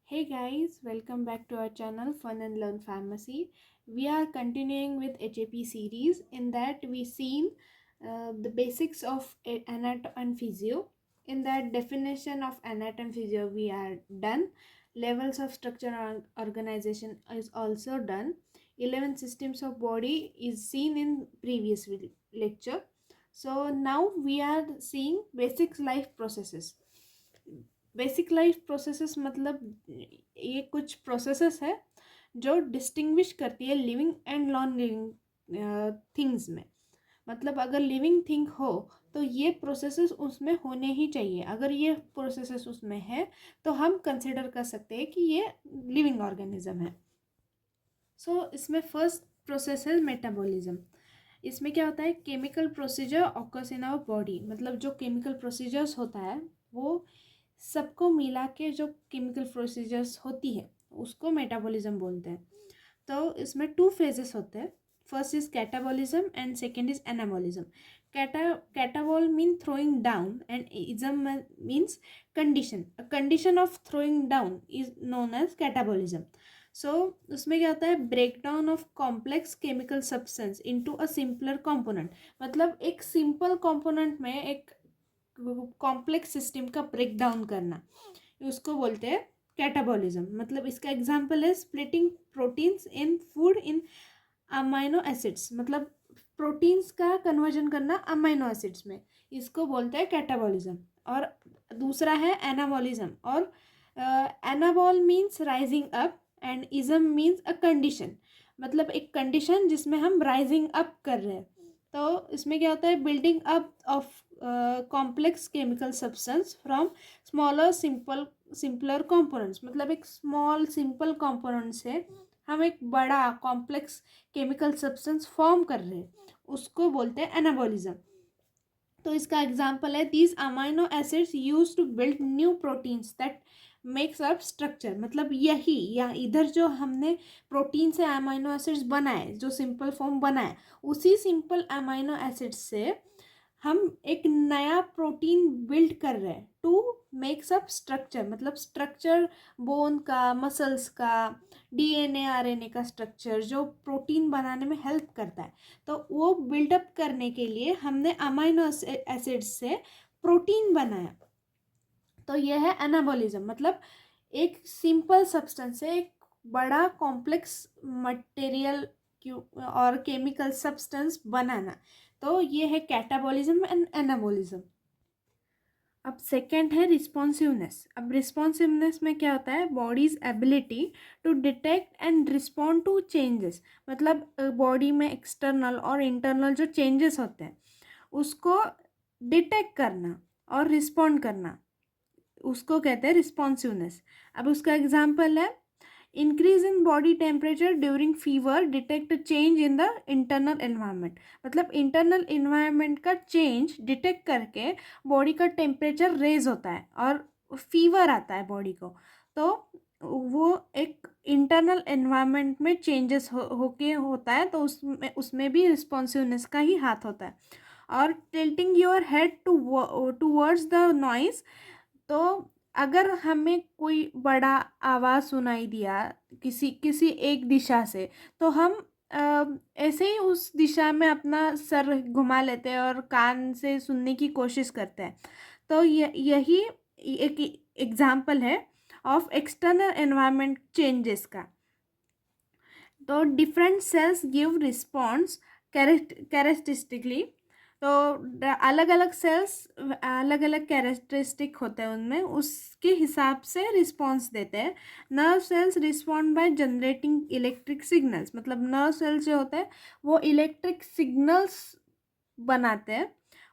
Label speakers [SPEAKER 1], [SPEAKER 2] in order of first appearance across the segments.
[SPEAKER 1] Hey guys, welcome back to our channel Fun and Learn Pharmacy. We are continuing with HAP series. In that we seen the basics of anat and physio. In that definition of anat and physio we are done. Levels of structure and organization is also done. 11 systems of body is seen in previous lecture. So now we are seeing basic life processes. Basic life processes मतलब ये कुछ processes है जो distinguish करती है living and non living things में. मतलब अगर लिविंग थिंग हो तो ये प्रोसेसेस उसमें होने ही चाहिए. अगर ये प्रोसेसेस उसमें है तो हम कंसिडर कर सकते हैं कि ये लिविंग ऑर्गेनिज्म है. सो इसमें फर्स्ट प्रोसेस है मेटाबॉलिज्म. इसमें क्या होता है, chemical procedure occurs in our body. मतलब जो केमिकल प्रोसीजर्स होता है वो सबको मिला के जो केमिकल प्रोसीजर्स होती है उसको मेटाबॉलिज्म बोलते हैं. तो इसमें 2 फेजेस होते हैं. First is catabolism and second is anabolism. Catabol mean throwing down and ism means condition. Condition of throwing down is known as catabolism. So उसमें क्या होता है, break down of complex chemical substance into a simpler component. मतलब एक simple component में एक complex system का break down करना, उसको बोलते हैं कैटाबॉलिज्म. मतलब इसका एग्जांपल है splitting proteins in food in amino acids. मतलब प्रोटीन्स का कन्वर्जन करना अमाइनो एसिड्स में, इसको बोलते हैं कैटाबॉलिज्म. और दूसरा है एनाबॉलिज्म. और anabol means rising up and ism means a condition. मतलब एक कंडीशन जिसमें हम राइजिंग अप कर रहे हैं. तो इसमें क्या होता है, building up of complex chemical substance from smaller simpler components. मतलब एक स्मॉल सिंपल कंपोनेंट से हम एक बड़ा कॉम्प्लेक्स केमिकल सब्सटेंस फॉर्म कर रहे हैं, उसको बोलते हैं एनाबॉलिज्म. तो इसका एग्जांपल है these amino acids use to build new proteins that makes up structure. मतलब यही या इधर जो हमने प्रोटीन से अमाइनो एसिड्स बनाए, जो सिंपल फॉर्म बनाए, उसी सिंपल अमाइनो एसिड्स से हम एक नया प्रोटीन बिल्ड कर रहे हैं टू मेक्स अप स्ट्रक्चर. मतलब स्ट्रक्चर बोन का, मसल्स का, डीएनए आरएनए का स्ट्रक्चर जो प्रोटीन बनाने में हेल्प करता है. तो वो बिल्डअप करने के लिए हमने अमाइनो एसिड्स से प्रोटीन बनाया. तो यह है एनाबॉलिज्म. मतलब एक सिंपल सब्सटेंस से एक बड़ा कॉम्प्लेक्स मटेरियल और केमिकल सब्सटेंस बनाना. तो ये है कैटाबॉलिज्म एंड एनाबॉलिज्म. अब सेकेंड है रिस्पॉन्सिवनेस. अब रिस्पॉन्सिवनेस में क्या होता है, body's ability to detect and respond to changes. मतलब बॉडी में एक्सटर्नल और इंटरनल जो चेंजेस होते हैं उसको डिटेक्ट करना और रिस्पॉन्ड करना, उसको कहते हैं रिस्पॉन्सिवनेस. अब उसका एग्जाम्पल है increase in body temperature during fever, detect change in the internal environment. मतलब इंटरनल एनवायरनमेंट का चेंज डिटेक्ट करके बॉडी का टेम्परेचर रेज होता है और फीवर आता है बॉडी को. तो वो एक इंटरनल एनवायरनमेंट में चेंजेस होके होता है. तो उसमें भी रिस्पॉन्सिवनेस का ही हाथ होता है. और tilting your head towards the noise. तो अगर हमें कोई बड़ा आवाज़ सुनाई दिया किसी एक दिशा से, तो हम ऐसे ही उस दिशा में अपना सर घुमा लेते हैं और कान से सुनने की कोशिश करते हैं. तो यही एक एग्जाम्पल है ऑफ एक्सटर्नल एनवायरनमेंट चेंजेस का. तो different cells give response characteristically. तो अलग अलग सेल्स अलग अलग कैरेक्टरिस्टिक होते हैं उनमें, उसके हिसाब से रिस्पॉन्स देते हैं. Nerve cells respond by generating electric signals. मतलब नर्व सेल्स जो होते हैं वो इलेक्ट्रिक सिग्नल्स बनाते हैं,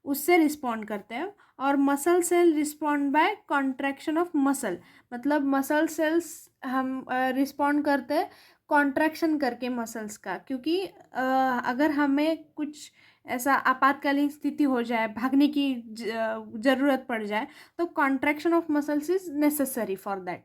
[SPEAKER 1] उससे रिस्पॉन्ड करते हैं. और muscle cell respond by contraction of muscle. मतलब मसल सेल्स हम रिस्पॉन्ड करते हैं कॉन्ट्रैक्शन करके मसल्स का, क्योंकि अगर हमें कुछ ऐसा आपातकालीन स्थिति हो जाए, भागने की ज़रूरत पड़ जाए, तो contraction of muscles is necessary for that.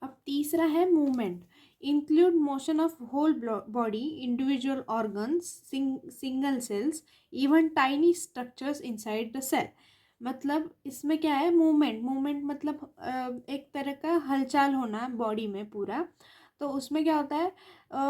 [SPEAKER 1] अब तीसरा है movement. Include motion of whole body, individual organs, single cells, even tiny structures inside the cell. मतलब इसमें क्या है, मूवमेंट, मूवमेंट मतलब एक तरह का हलचल होना बॉडी में पूरा। तो उसमें क्या होता है,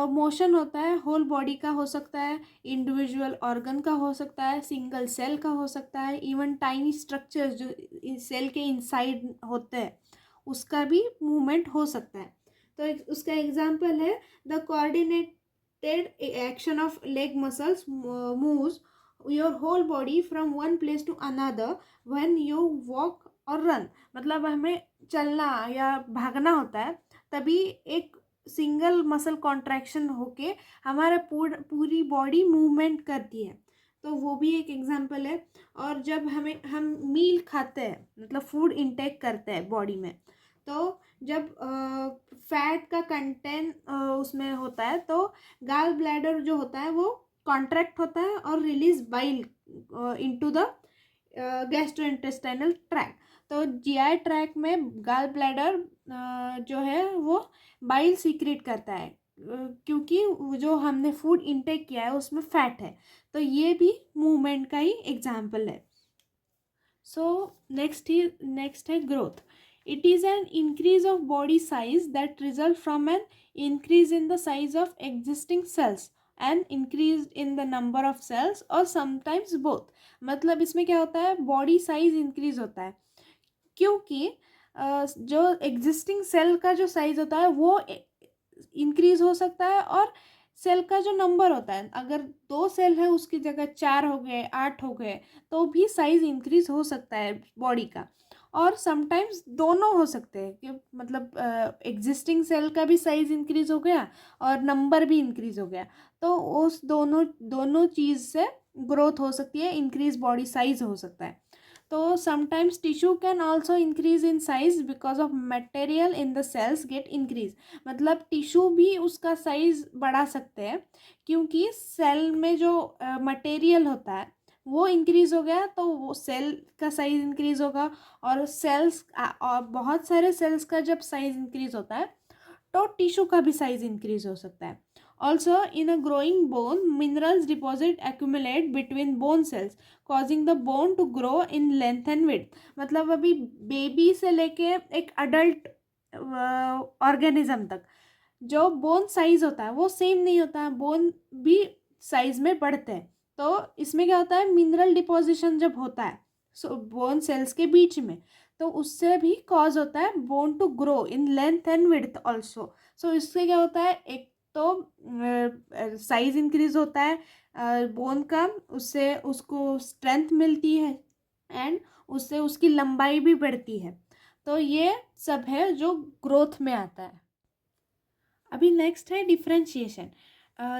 [SPEAKER 1] मोशन होता है, होल बॉडी का हो सकता है, इंडिविजुअल ऑर्गन का हो सकता है, सिंगल सेल का हो सकता है, इवन टाइनी स्ट्रक्चर्स जो सेल के इनसाइड होते हैं उसका भी मूवमेंट हो सकता है। तो उसका एग्जांपल है the coordinated action of leg muscles moves your whole body from one place to another when you walk और रन। मतलब हमें चलना या भागना होता है, तभी एक सिंगल मसल कॉन्ट्रैक्शन होके हमारा पूरी बॉडी मूवमेंट करती है। तो वो भी एक एग्जांपल है। और जब हम मील खाते हैं, मतलब फूड इंटेक करते हैं बॉडी में, तो जब फैट का कंटेंट उसमें होता है तो गाल ब्लैडर जो होता है वो कॉन्ट्रैक्ट होता है और release bile into the gastrointestinal tract. तो जीआई ट्रैक में गाल ब्लैडर जो है वो बाइल सीक्रेट करता है, क्योंकि जो हमने फूड इंटेक किया है उसमें फैट है। तो ये भी मूवमेंट का ही एग्जाम्पल है। सो नेक्स्ट है growth. It is an increase of body size that result from an increase in the size of existing cells and increase in the number of cells और sometimes both. मतलब इसमें क्या होता है, body size increase होता है क्योंकि जो एग्जिस्टिंग सेल का जो साइज होता है वो इंक्रीज हो सकता है, और सेल का जो नंबर होता है, अगर 2 सेल है उसकी जगह 4 हो गए, 8 हो गए, तो भी साइज इंक्रीज हो सकता है बॉडी का। और समटाइम्स दोनों हो सकते हैं कि मतलब एग्जिस्टिंग सेल का भी साइज इंक्रीज हो गया और नंबर भी इंक्रीज हो गया। तो उस दोनों दोनों चीज़ से ग्रोथ हो सकती है, इंक्रीज बॉडी साइज हो सकता है। तो sometimes tissue can also increase in size because of material in the cells get increase. मतलब टिश्यू भी उसका साइज बढ़ा सकते हैं क्योंकि सेल में जो मटेरियल होता है वो इंक्रीज हो गया तो वो सेल का साइज इंक्रीज होगा। और सेल्स और बहुत सारे सेल्स का जब साइज इंक्रीज होता है तो टिश्यू का भी साइज इंक्रीज हो सकता है। Also in a growing bone minerals deposit accumulate between bone cells causing the bone to grow in length and width. मतलब अभी बेबी से लेके एक अडल्ट ऑर्गेनिज्म तक जो बोन साइज होता है वो सेम नहीं होता है, बोन भी साइज में बढ़ते हैं। तो इसमें क्या होता है, मिनरल डिपोजिशन जब होता है बोन सेल्स के बीच में, तो उससे भी कॉज होता है bone to grow in length and width also. So इससे क्या होता है, एक तो साइज इंक्रीज होता है बोन का, उससे उसको स्ट्रेंथ मिलती है एंड उससे उसकी लंबाई भी बढ़ती है। तो ये सब है जो ग्रोथ में आता है। अभी नेक्स्ट है डिफ्रेंशिएशन।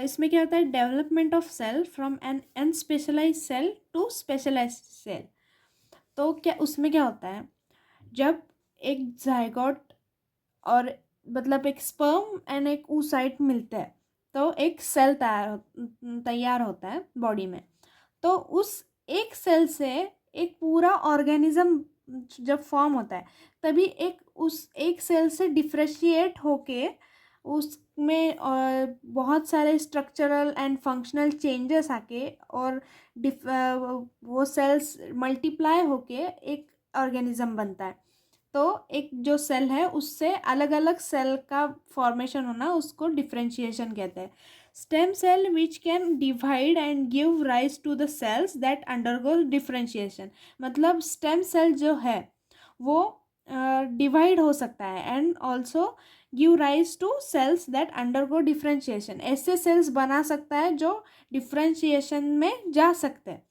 [SPEAKER 1] इसमें क्या होता है, development of cell from an unspecialized cell to specialized cell. तो क्या उसमें क्या होता है, जब एक जायगोट और मतलब एक स्पर्म एंड एक oocyte मिलते हैं तो एक सेल तैयार होता है बॉडी में। तो उस एक सेल से एक पूरा ऑर्गेनिज्म जब फॉर्म होता है, तभी एक उस एक सेल से डिफ्रेशिएट होके उसमें बहुत सारे स्ट्रक्चरल एंड फंक्शनल चेंजेस आके और वो सेल्स मल्टीप्लाई होके एक ऑर्गेनिज्म बनता है। तो एक जो सेल है उससे अलग अलग सेल का फॉर्मेशन होना उसको डिफ्रेंशिएशन कहते हैं। Stem cell which can divide and give rise to the cells that undergo differentiation. मतलब स्टेम सेल जो है वो डिवाइड हो सकता है and also give rise to cells that undergo differentiation. ऐसे सेल्स बना सकता है जो डिफ्रेंशिएशन में जा सकते हैं,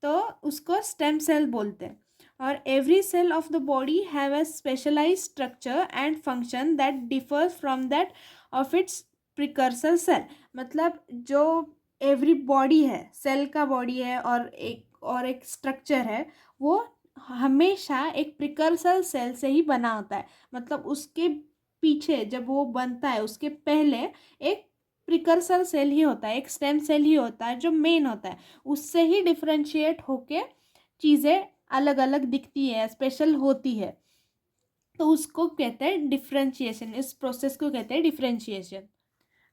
[SPEAKER 1] तो उसको स्टेम सेल बोलते हैं। और every cell of the body have a specialized structure and function that differs from that of its precursor cell. मतलब जो एवरी बॉडी है, सेल का बॉडी है और एक स्ट्रक्चर है, वो हमेशा एक प्रिकर्सर सेल से ही बना होता है। मतलब उसके पीछे जब वो बनता है उसके पहले एक प्रिकर्सर सेल ही होता है, एक स्टेम सेल ही होता है जो मेन होता है। उससे ही डिफ्रेंशिएट होके चीज़ें अलग अलग दिखती है, स्पेशल होती है। तो उसको कहते हैं डिफ्रेंशिएशन, इस प्रोसेस को कहते हैं डिफ्रेंशिएशन।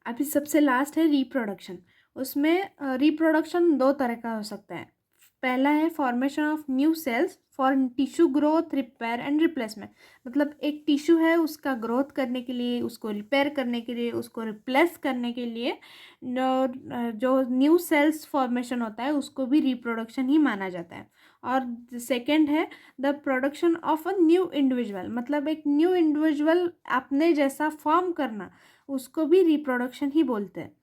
[SPEAKER 1] अभी सबसे लास्ट है रिप्रोडक्शन। उसमें रिप्रोडक्शन 2 तरह का हो सकता है। पहला है formation of new sales for tissue growth, repair and replacement. मतलब एक टिश्यू है, उसका ग्रोथ करने के लिए, उसको रिपेयर करने के लिए, उसको रिप्लेस करने के लिए जो न्यू सेल्स फॉर्मेशन होता है उसको भी रिप्रोडक्शन ही माना जाता है। और सेकंड है the production of a new individual. मतलब एक न्यू इंडिविजुअल अपने जैसा फॉर्म करना, उसको भी रिप्रोडक्शन ही बोलते हैं।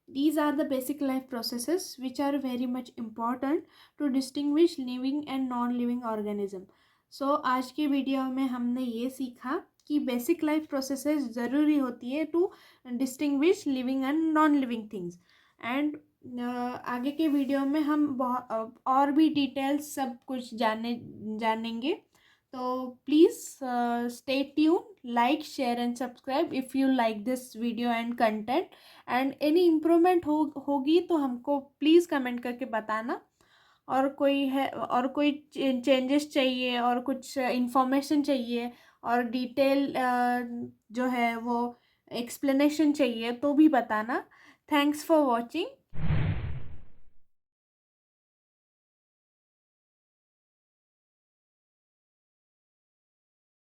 [SPEAKER 1] These are the basic life processes which are very much important to distinguish living and non-living organism. So आज के वीडियो में हमने ये सीखा कि बेसिक लाइफ प्रोसेसेस ज़रूरी होती है to distinguish living and non living things. And आगे के वीडियो में हम और भी डिटेल्स सब कुछ जानेंगे। तो please stay tuned, like, share and subscribe if you like this video and content. And any improvement होगी तो हमको प्लीज़ कमेंट करके बताना। और कोई चेंजेस चाहिए और कुछ इंफॉर्मेशन चाहिए और डिटेल जो है वो एक्सप्लेनेशन चाहिए तो भी बताना। Thanks for watching.